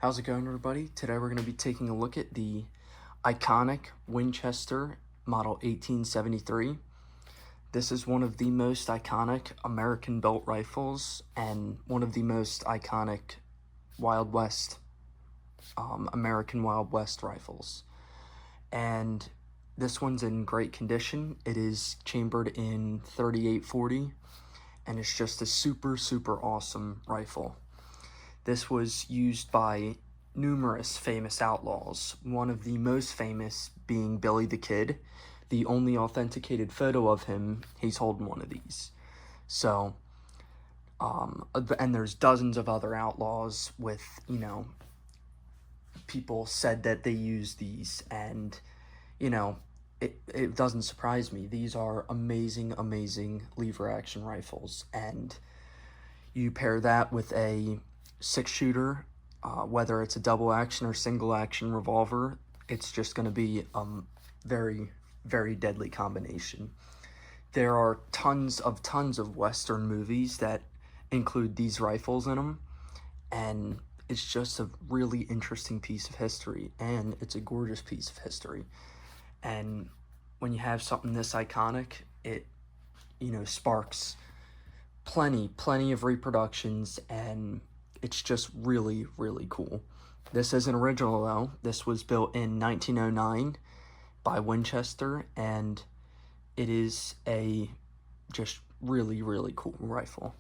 How's it going, everybody? Today we're going to be taking a look at the iconic Winchester Model 1873. This is one of the most iconic American-built rifles and one of the most iconic Wild West, American Wild West rifles. And this one's in great condition. It is chambered in 3840, and it's just a super, super awesome rifle. This was used by numerous famous outlaws, one of the most famous being Billy the Kid. The only authenticated photo of him, he's holding one of these. So, and there's dozens of other outlaws with, people said that they use these, and, it doesn't surprise me. These are amazing, amazing lever action rifles, and you pair that with a 6-shooter, whether it's a double action or single action revolver, it's just going to be very, very deadly combination. There are tons of Western movies that include these rifles in them, and it's just a really interesting piece of history, and it's a gorgeous piece of history. And when you have something this iconic, it, sparks plenty of reproductions, and it's just really, really cool. This isn't original though. This was built in 1909 by Winchester, and it is a just really, really cool rifle.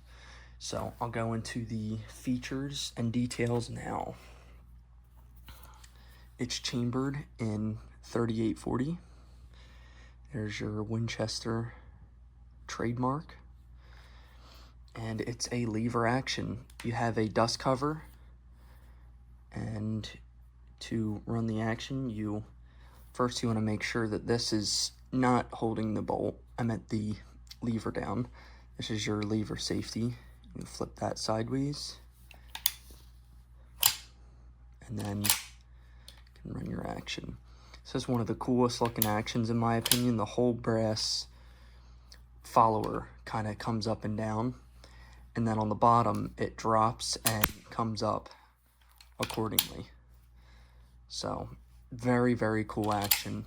So I'll go into the features and details now. It's chambered in 3840. There's your Winchester trademark. And it's a lever action. You have a dust cover, and to run the action, you want to make sure that this is not holding the bolt. I meant the lever down. This is your lever safety. You flip that sideways, and then you can run your action. This is one of the coolest looking actions in my opinion. The whole brass follower kind of comes up and down, and then on the bottom it drops and comes up accordingly. So very, very cool action.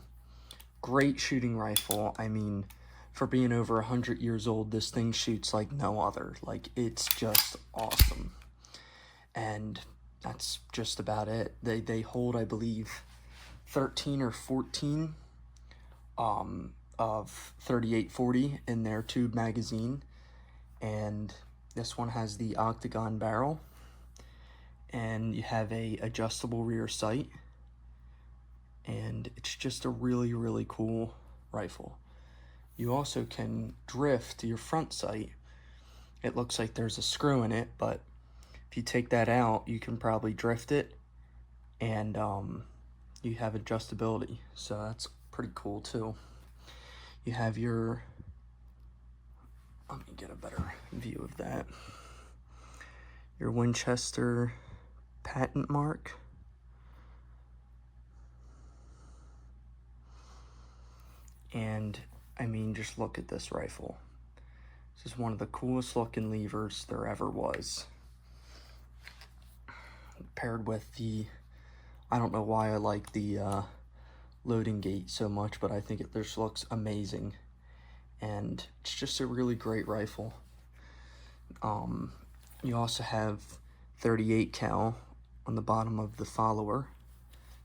Great shooting rifle. I mean, for being over 100 years old, this thing shoots like no other. Like, it's just awesome. And that's just about it. They hold, I believe, 13 or 14 of 3840 in their tube magazine, and this one has the octagon barrel, and you have a adjustable rear sight, and it's just a really, really cool rifle. You also can drift your front sight. It looks like there's a screw in it, but if you take that out, you can probably drift it, and you have adjustability, so that's pretty cool too. You have your, let me get a better view of that, your Winchester patent mark. And I mean, just look at this rifle. This is one of the coolest looking levers there ever was. Paired with the, I don't know why I like the loading gate so much, but I think it just looks amazing. And it's just a really great rifle. You also have 38 cal on the bottom of the follower,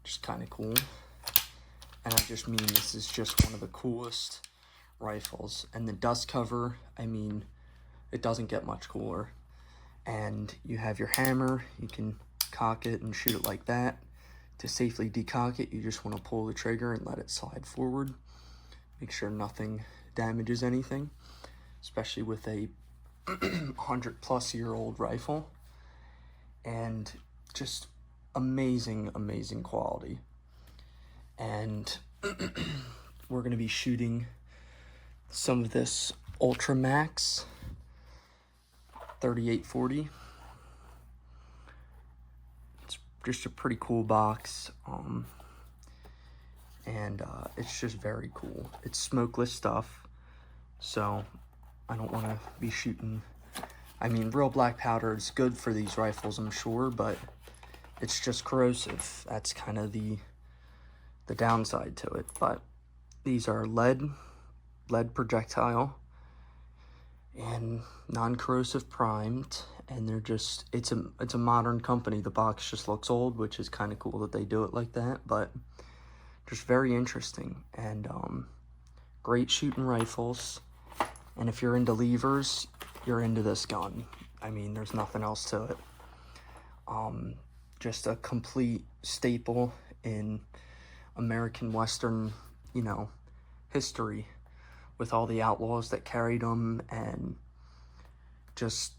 which is kind of cool. And I just mean, this is just one of the coolest rifles. And the dust cover, I mean, it doesn't get much cooler. And you have your hammer. You can cock it and shoot it like that. To safely decock it, you just want to pull the trigger and let it slide forward. Make sure nothing damages anything, especially with a 100-plus-year-old rifle. And just amazing, amazing quality. And we're going to be shooting some of this Ultra Max 3840. It's just a pretty cool box, and it's just very cool. It's smokeless stuff, so I don't want to be shooting. I mean, real black powder is good for these rifles, I'm sure, but it's just corrosive. That's kind of the downside to it. But these are lead projectile and non-corrosive primed, and they're just, it's a modern company. The box just looks old, which is kind of cool that they do it like that, but just very interesting. And great shooting rifles, and if you're into levers, you're into this gun. I mean, there's nothing else to it. Just a complete staple in American Western, you know, history, with all the outlaws that carried them, and just,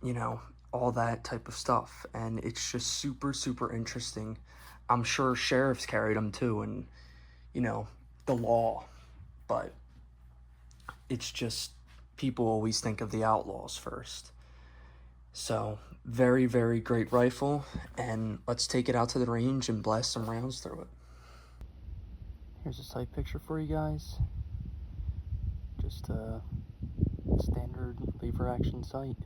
you know, all that type of stuff. And it's just super, super interesting. I'm sure sheriffs carried them too, and, you know, the law. But it's just, people always think of the outlaws first. So, very, very great rifle, and let's take it out to the range and blast some rounds through it. Here's a sight picture for you guys. Just a standard lever action sight.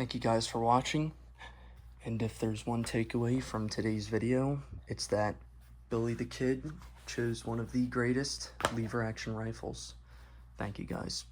Thank you guys for watching, and if there's one takeaway from today's video, it's that Billy the Kid chose one of the greatest lever action rifles. Thank you guys.